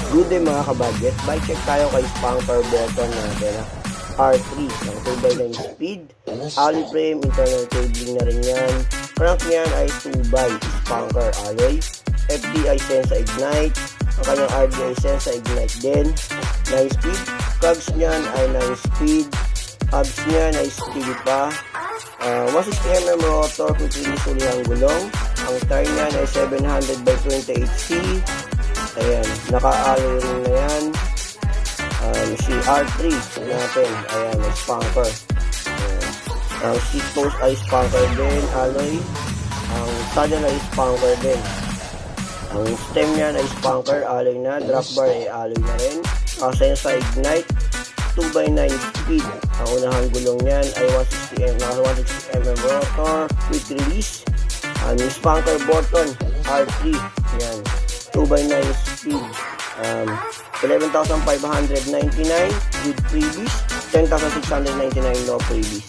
Good day mga kabudget. Bike check tayo kay Spanker button natin. R3 ng 2x9 speed. Alloy frame, internal cabling na rin yan. Crank niyan ay 2x Spanker alloy. FDI Sensa Ignite. Ang kanyang RDI Sensa Ignite din. 9 speed. Cogs niyan ay 9 speed. Hubs niyan ay speed pa. 160mm rotor, quickly ang gulong. Ang tire niyan ay 700/28C. Ayan, naka-alloy ring na yan. Si R3 natin, ayan, Spanker. Ang seat post ay Spanker din, alloy. Ang saddle ay Spanker din. Ang stem niyan ay Spanker, alloy na. Drop bar ay alloy na rin. Sensa Ignite, 2x9 speed. Ang unahang gulong niyan ay 160mm rotor, quick release. Ang Spanker button, R3, yan. 2x9 speed, 11,599 with freebies, 10,699 no freebies.